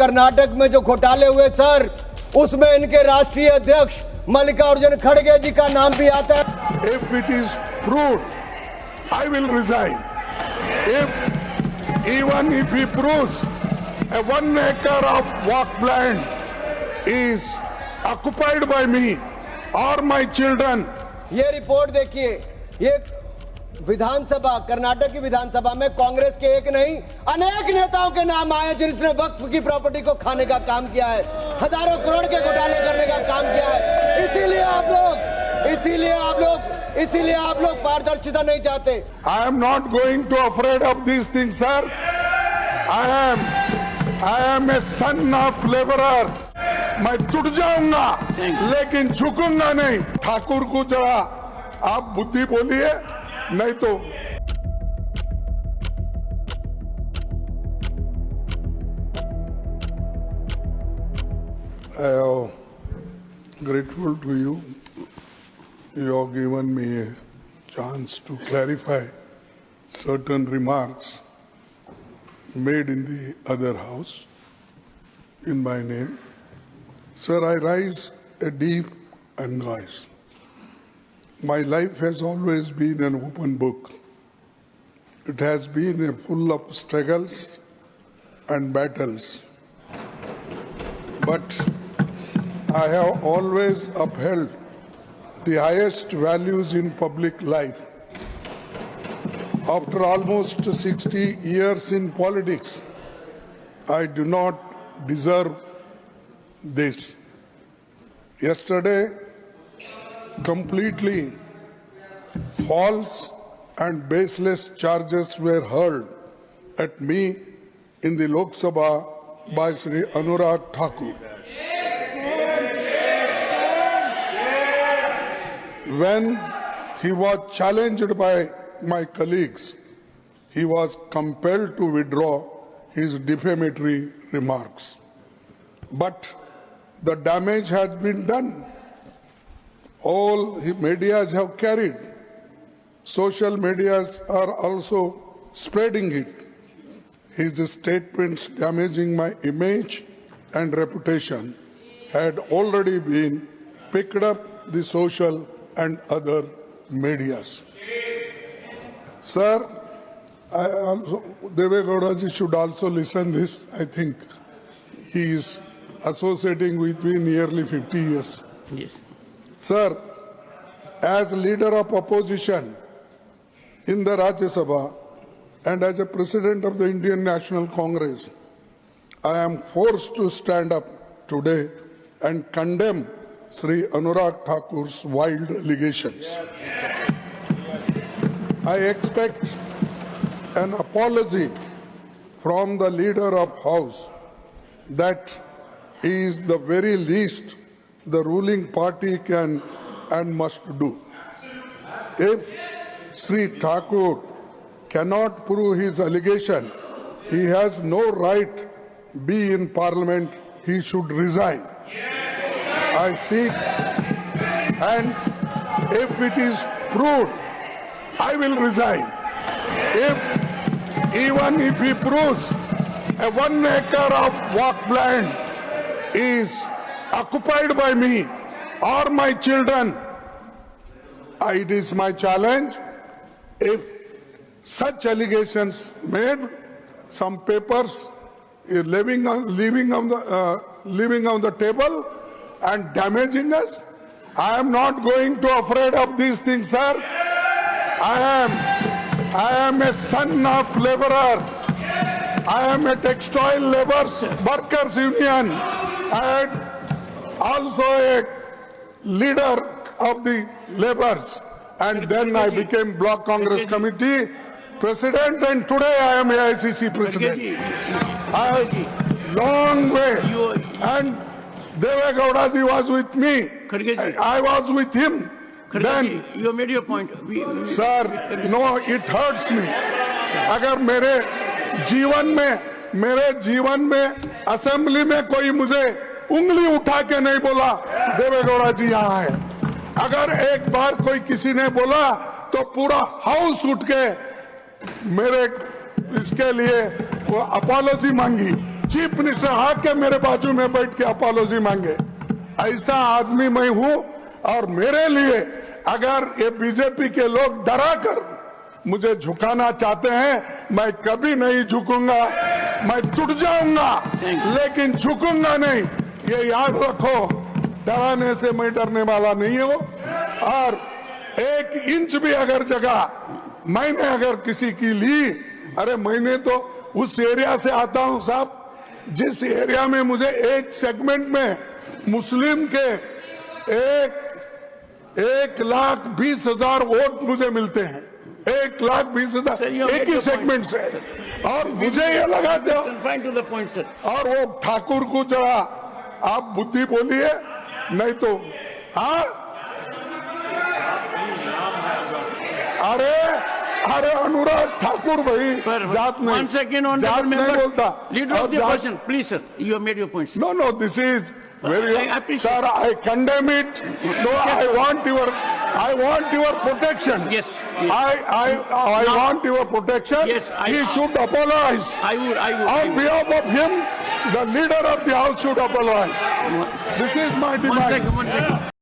कर्नाटक में जो घोटाले हुए सर, उसमें इनके राष्ट्रीय अध्यक्ष मल्लिकार्जुन खड़गे जी का नाम भी आता है। If it is proved, I will resign. Even if he proves a 1 acre of walk land is occupied by me or my children. ये रिपोर्ट देखिए, ये विधानसभा, कर्नाटक की विधानसभा में कांग्रेस के एक नहीं अनेक नेताओं के नाम आए जिसने वक्फ की प्रॉपर्टी को खाने का काम किया है, हजारों करोड़ के घोटाले करने का काम किया है। इसीलिए आप लोग पारदर्शिता नहीं चाहते। I am not going to afraid of these things, sir. I am a son of laborer. मैं टूट जाऊंगा लेकिन झुकूंगा नहीं। ठाकुर को जरा आप बुद्धि बोलिए, नहीं तो I am grateful to you. You have given me a chance to clarify certain remarks made in the other house in my name. Sir, I rise a deep anguish. My life has always been an open book. It has been full of struggles and battles. But I have always upheld the highest values in public life. After almost 60 years in politics, I do not deserve this. Yesterday, completely false and baseless charges were hurled at me in the Lok Sabha by Sri Anurag Thakur. When he was challenged by my colleagues, he was compelled to withdraw his defamatory remarks. But the damage has been done. All medias have carried. Social medias are also spreading it. His statements damaging my image and reputation had already been picked up the social and other medias. Sir, Deve Gowda ji should also listen this. I think he is associating with me nearly 50 years. Yes. Sir, as leader of opposition in the Rajya Sabha and as a president of the Indian National Congress, I am forced to stand up today and condemn Sri Anurag Thakur's wild allegations. I expect an apology from the leader of House. That is the very least the ruling party can and must do. If Sri Thakur cannot prove his allegation, he has no right be in parliament. He should resign. I seek, and if it is proved, I will resign. Even if he proves a 1 acre of walk land is occupied by me or my children, it is my challenge. If such allegations made, some papers leaving on the table and damaging us, I am not going to afraid of these things, sir. I am a son of laborer. I am a textile laborers workers union and also a leader of the laborers. And then I became Block Congress Committee President, and today I am AICC President. I have long way. And Deve Gowda ji was with me. I was with him. Then, you made your point. sir, no, it hurts me. अगर मेरे जीवन में assembly में कोई मुझे उंगली उठा के नहीं बोला, देवे गौड़ा जी यहाँ है। अगर एक बार कोई किसी ने बोला तो पूरा हाउस उठ के मेरे इसके लिए वो अपॉलॉजी मांगी। चीफ मिनिस्टर आके मेरे बाजू में बैठ के अपॉलॉजी मांगे। ऐसा आदमी मैं हूं और मेरे लिए अगर ये बीजेपी के लोग डरा कर मुझे झुकाना चाहते हैं, मैं कभी नहीं झुकूंगा। मैं टूट जाऊंगा लेकिन झुकूंगा नहीं, ये याद रखो। डराने से मैं डरने वाला नहीं हूं और 1 इंच भी अगर जगह मैंने अगर किसी की ली, अरे मैंने तो उस एरिया से आता हूं साहब, जिस एरिया में मुझे एक सेगमेंट में मुस्लिम के 1,20,000 वोट मुझे मिलते हैं। 1,20,000 एक ही सेगमेंट से, और मुझे ये लगा था। और वो ठाकुर को जरा आप बुद्धि बोलिए, नहीं तो हाँ। अरे अनुराग ठाकुर भाई जात नहीं, One second, जात नहीं बोलता। Leader of the opposition, please sir, you have made your points. No, this is very. I appreciate. Sir, I condemn it. So I want your protection. Yes. I want your protection. Yes, he should apologize. I would. On behalf of him, the leader of the house should apologize. This is my demand. One second.